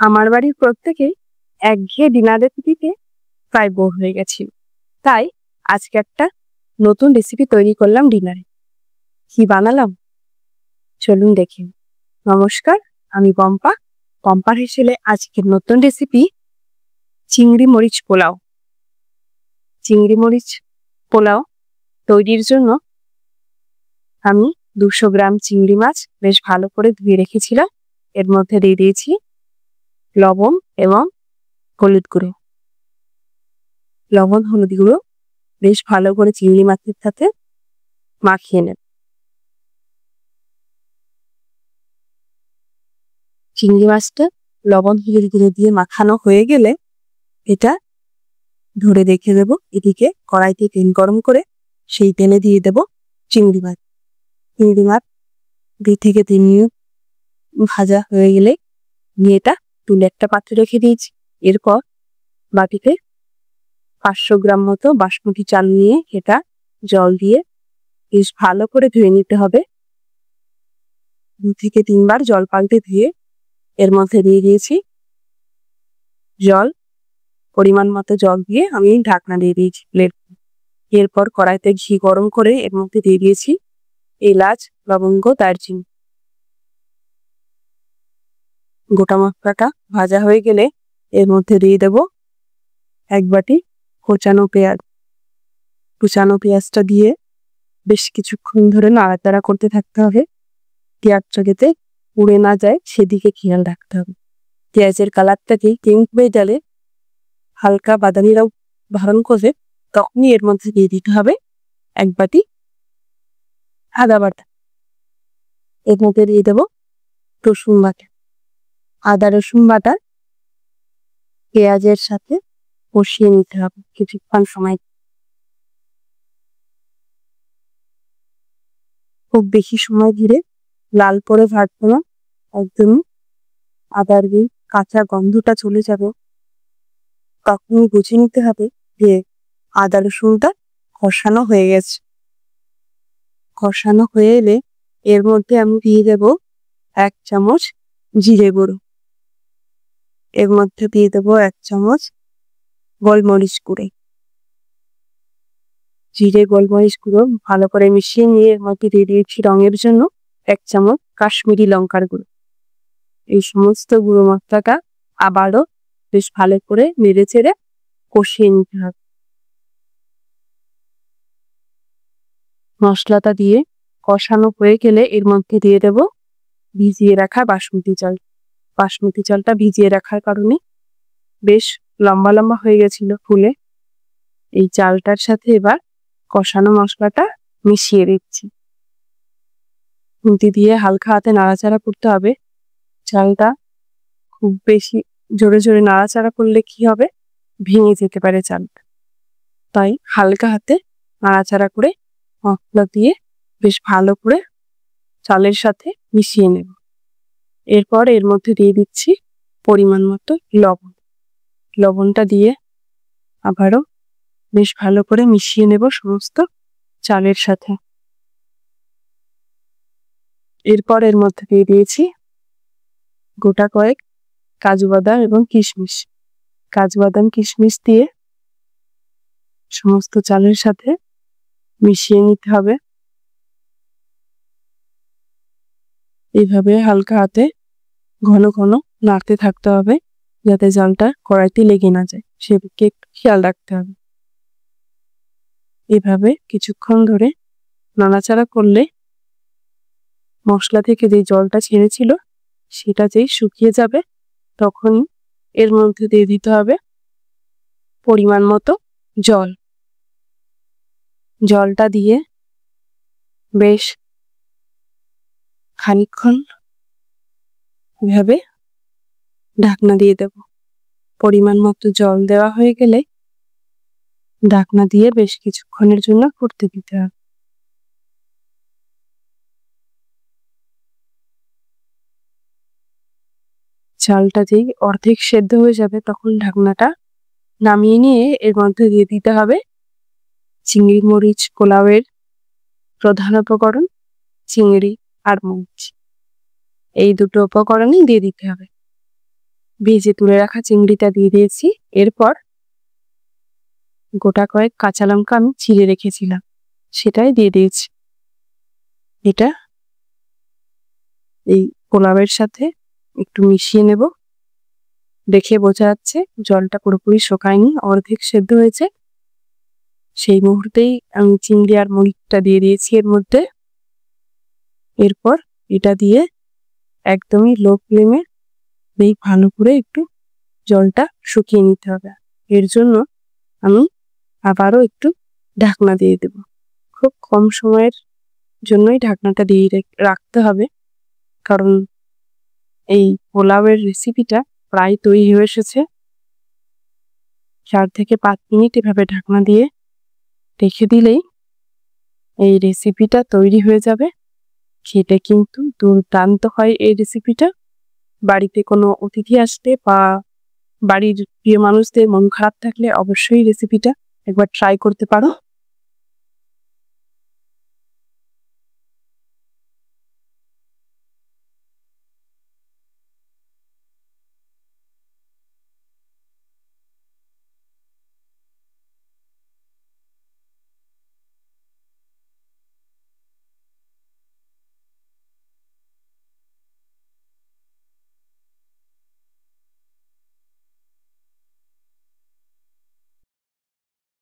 আমার বাড়ির প্রত্যেকেই একঘেয়ে ডিনার রেসিপিতে প্রায় বোর হয়ে গেছিল। তাই আজকে একটা নতুন রেসিপি তৈরি করলাম ডিনারে। কি বানালাম চলুন দেখি। নমস্কার, আমি পম্পা। পম্পার হেসেলে আজকের নতুন রেসিপি চিংড়ি মরিচ পোলাও। চিংড়ি মরিচ পোলাও তৈরির জন্য আমি 200 গ্রাম চিংড়ি মাছ বেশ ভালো করে ধুয়ে রেখেছিলাম। এর মধ্যে দিয়ে দিয়েছি লবণ এবং হলুদ গুঁড়ো। লবণ হলুদ গুঁড়ো বেশ ভালো করে চিংড়ি মাছের সাথে মাখিয়ে নেব। চিংড়ি মাছটা লবণ হলুদ গুঁড়ো দিয়ে মাখানো হয়ে গেলে এটা ধরে রেখে দেব। এদিকে কড়াইতে তেল গরম করে সেই তেলে দিয়ে দেব চিংড়ি মাছ। চিংড়ি মাছ 2 থেকে 3 মিনিট ভাজা হয়ে গেলে নিয়ে এটা তুলে একটা পাত্রে রেখে দিয়েছি। এরপর বাটিতে 500 গ্রাম মতো বাসমতি চাল নিয়ে এটা জল দিয়ে বেশ ভালো করে ধুয়ে নিতে হবে। 2 থেকে 3 বার জল পাল্টে ধুয়ে এর মধ্যে দিয়ে দিয়েছি জল। পরিমাণ মতো জল দিয়ে আমি ঢাকনা দিয়ে দিয়েছি প্লেট। এরপর কড়াইতে ঘি গরম করে এর মধ্যে দিয়ে দিয়েছি এলাচ, লবঙ্গ, দারচিনি। গোটা মশলাটা ভাজা হয়ে গেলে এর মধ্যে দিয়ে দেব 1 বাটি কোচানো পেঁয়াজ। কুচানো পেঁয়াজটা দিয়ে বেশ কিছুক্ষণ ধরে নাড়াচাড়া করতে থাকতে হবে। পেঁয়াজটা যাতে পুড়ে না যায় সেদিকে খেয়াল রাখতে হবে। পেঁয়াজের কালারটাকে চেঞ্জ হয়ে গেলে হালকা বাদামি রং ধারণ করে তখনই এর মধ্যে দিয়ে দিতে হবে 1 বাটি আদা বাটা। এর মধ্যে দিয়ে দেব রসুন বাটা। আদা রসুন বাটা পেঁয়াজের সাথে কষিয়ে নিতে হবে কিছুক্ষণ সময়। খুব বেশি সময় ধরে লাল করে ভাজবো না, একদম আদার যে কাঁচা গন্ধটা চলে যাবে তখনই বুঝে নিতে হবে যে আদা রসুনটা কষানো হয়ে গেছে। কষানো হয়ে এলে এর মধ্যে আমি দিয়ে দেব 1 চামচ জিরে গুঁড়ো। এর মধ্যে দিয়ে দেব 1 চামচ গোলমরিচ গুঁড়ো। জিরে গোলমরিচ গুঁড়ো ভালো করে মিশিয়ে নিয়ে এর মধ্যে দিয়ে দিয়েছি রঙের জন্য 1 চামচ কাশ্মীরি লঙ্কার গুঁড়ো। এই সমস্ত গুঁড়ো মশলাটা আবারও বেশ ভালো করে নেড়ে চেড়ে কষিয়ে নিতে হবে। মশলাটা দিয়ে কষানো হয়ে গেলে এর মধ্যে দিয়ে দেব ভিজিয়ে রাখা বাসমতি চাল। বাসমতি চালটা ভিজিয়ে রাখার কারণে বেশ লম্বা লম্বা হয়ে গেছিল ফুলে। এই চালটার সাথে এবার কষানো মশলাটা মিশিয়ে দিচ্ছি। খুন্তি দিয়ে হালকা হাতে নাড়াচাড়া করতে হবে। চালটা খুব বেশি জোরে জোরে নাড়াচাড়া করলে কি হবে, ভেঙে যেতে পারে চালটা। তাই হালকা হাতে নাড়াচাড়া করে মশলা দিয়ে বেশ ভালো করে চালের সাথে মিশিয়ে নেব। এরপর এর মধ্যে দিয়ে দিচ্ছি পরিমাণ মতো লবণ। লবণটা দিয়ে আবারও বেশ ভালো করে মিশিয়ে নেব সমস্ত চালের সাথে। এরপর এর মধ্যে দিয়ে দিয়েছি গোটা কয়েক কাজু বাদাম এবং কিশমিশ। কাজু বাদাম কিশমিশ দিয়ে সমস্ত চালের সাথে মিশিয়ে নিতে হবে। এইভাবে হালকা হাতে ঘন ঘন নাড়তে থাকতে হবে যাতে জলটা কড়াইতে লেগে না যায়, সেদিকে একটু খেয়াল রাখতে হবে। এভাবে কিছুক্ষণ ধরে নাড়াচাড়া করলে মশলা থেকে যে জলটা ছেড়েছিল সেটা যেই শুকিয়ে যাবে তখন এর মধ্যে দিয়ে দিতে হবে পরিমাণ মতো জল। জলটা দিয়ে বেশ খানিকক্ষণ এভাবে ঢাকনা দিয়ে দেব। পরিমাণ মতো জল দেওয়া হয়ে গেলে ঢাকনা দিয়ে বেশ কিছুক্ষণের জন্য ফুটতে দিতে হবে। চালটা যেই অর্ধেক সেদ্ধ হয়ে যাবে তখন ঢাকনাটা নামিয়ে নিয়ে এর মধ্যে দিয়ে দিতে হবে চিংড়ি মরিচ পোলাওয়ের প্রধান উপকরণ চিংড়ি আর মরিচ। এই দুটো উপকরণই দিয়ে দিতে হবে। ভেজে তুলে রাখা চিংড়িটা দিয়ে দিয়েছি। এরপর গোটা কয়েক কাঁচা লঙ্কা আমি চিড়ে রেখেছিলাম, সেটাই দিয়ে দিয়েছি। এটা এই পোলাওয়ের সাথে একটু মিশিয়ে নেব। দেখে বোঝা যাচ্ছে জলটা পুরোপুরি শুকায়নি, অর্ধেক সেদ্ধ হয়েছে। সেই মুহূর্তেই আমি চিংড়ি আর মরিচটা দিয়ে দিয়েছি এর মধ্যে। এরপর এটা দিয়ে একদমই লো ফ্লেমে বেশ ভালো করে একটু জলটা শুকিয়ে নিতে হবে। এর জন্য আমি আবারও একটু ঢাকনা দিয়ে দেব। খুব কম সময়ের জন্যই ঢাকনাটা দিয়ে রাখতে হবে, কারণ এই পোলাওয়ের রেসিপিটা প্রায় তৈরি হয়ে এসেছে। 4 থেকে 5 মিনিট এভাবে ঢাকনা দিয়ে রেখে দিলেই এই রেসিপিটা তৈরি হয়ে যাবে। খেতে কিন্তু দুর্দান্ত হয় এই রেসিপিটা। বাড়িতে কোনো অতিথি আসলে বা বাড়ির প্রিয় মানুষদের মন খারাপ থাকলে অবশ্যই রেসিপিটা একবার ট্রাই করতে পারো।